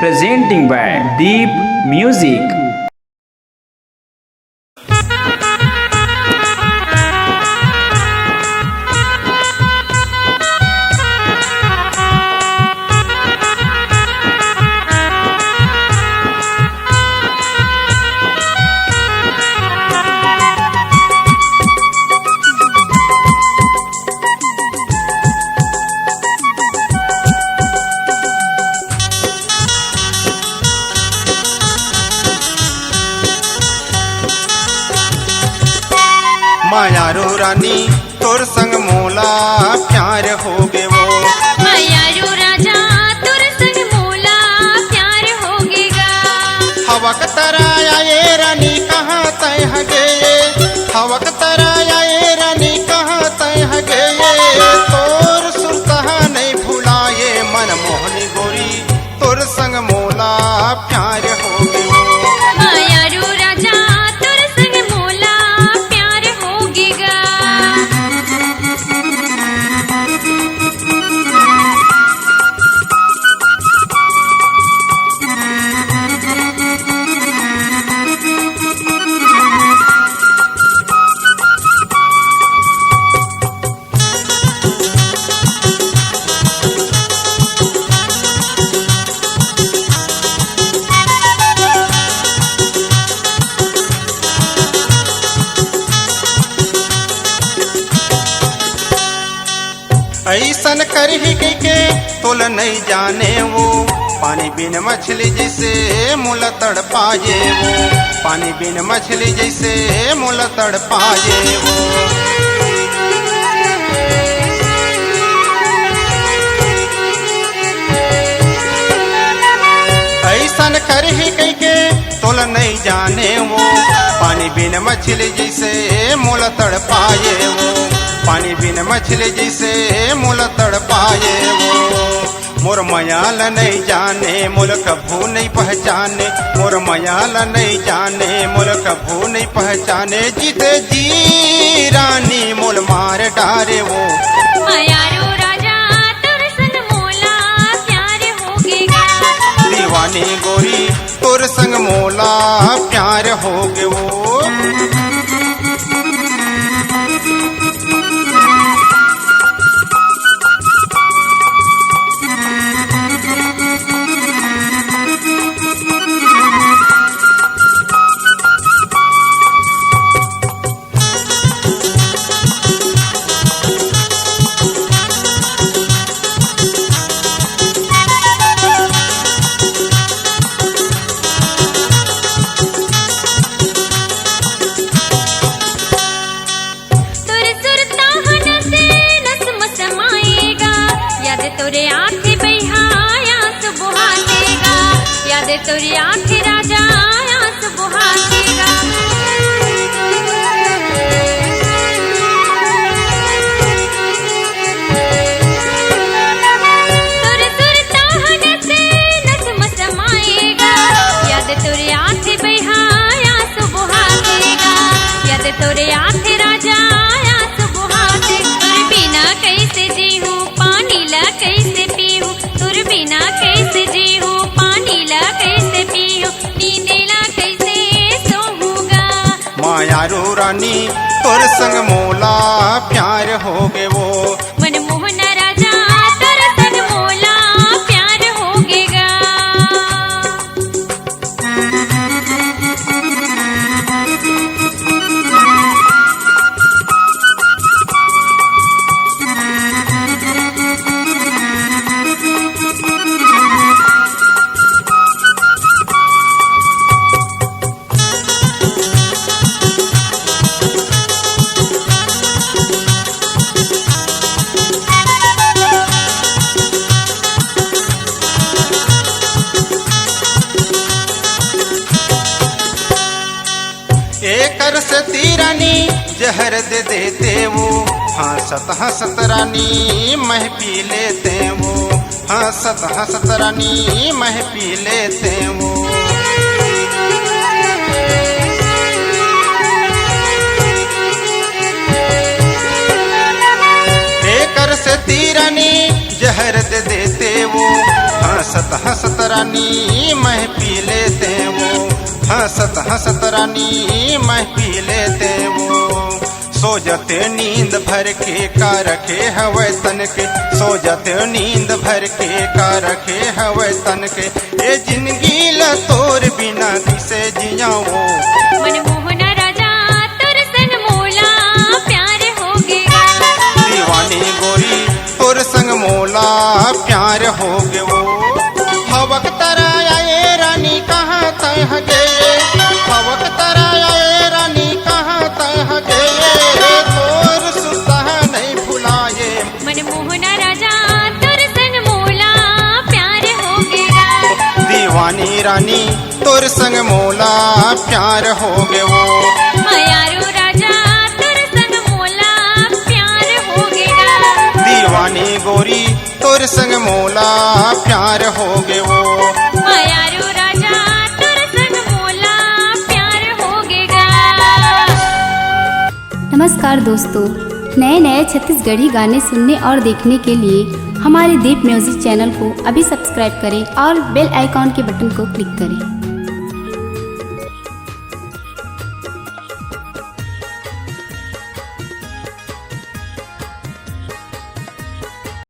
presenting by Deep Music. मायारो रानी तोर संग मोला प्यार हो गे वो। मायारो राजा तोर संग मोला प्यार हो गेगा। हवक तराया ये रानी कहाँ तय हगे, हवक तराया ये रानी कहाँ तय हगे। तोर सुरतहा नहीं भुलाए मन मोहनी गोरी, तोर संग मोला प्यार हो गे वो। मायारो राजा तोर संग मोला प्यार हो गेगा। ऐसन कर ही के तोल नहीं जाने वो। पानी बिन मछली जैसे मुल तड़ पाए वो, पानी बिन मछली जैसे मुल तड़ पाए वो। ऐसन कर ही के तोल नहीं जाने वो। पानी बिन मछली जैसे मुल तड़ पाए वो, पानी बिन मछली जैसे मुल तड़ पाए वो। मोर मयाल नहीं जाने मोल कभू नहीं पहचाने, मोर मयाल नहीं जाने मोल कभू नहीं पहचाने। जीते जी रानी मोल मार डारे वो। मायारो राजा तोर संग मोला प्यार हो गेगा। दीवानी गोरी तोर संग मोला प्यार हो गे वो। तोरे आँख बहाया सुबह देगा, याद तोरे आँख राजा सुबह देगा। तोरे सुरता हन से नस्म समाएगा, याद तोरे आँख बहाया सुबह देगा, याद तोरे आँख राजा सुबह देगा। तोर बिना कैसे जीहूँ पानी ला कैसे पीहूँ, तोर बिना कैसे जीहूँ पानी ला कैसे पीहूँ, नींद ला कैसे सोऊंगा। मायारो रानी तोर संग मोला प्यार हो गे वो। मनमोहन राजा तोर संग मोला प्यार हो गेगा। एकर से तीरानी जहर दे देते वो। हंसत हंसत रानी मह पी लेते वो, हंसत हंसत रानी मह पी लेते वो। देती रानी जहर दे देते वो, हंसत हंसत रानी मैं पी लेते वो, हंसत हंसत रानी मैं पी लेते वो। सो जाते नींद भर के का रखे हवे तन के, सो जाते नींद भर के का रखे हवे तन के। ये जिंदगी ला तोर बिना किसे जियाओ, मनमोहना राजा तोर संग मोला प्यार हो गया। दीवानी गोरी तोर संग मोला प्यार हो गए वो। हवक तरा आए रानी कहाँ तह गए, हवक तरा आए रानी कहाँ तह गए, तोर सुता नहीं भुलाए। मनमोहना राजा तोर संग मोला प्यार हो गया। दीवानी रानी तोर संग मोला प्यार हो गए वो। मायारू राजा तोर संग मोला प्यार हो गया। दीवानी गोरी तोर संग मोला प्यार हो गए वो। मायारू राजा तोर संग मोला प्यार हो गया। नमस्कार दोस्तों, नए नए छत्तीसगढ़ी गाने सुनने और देखने के लिए हमारे दीप म्यूजिक चैनल को अभी सब्सक्राइब करें और बेल आइकॉन के बटन को क्लिक करें।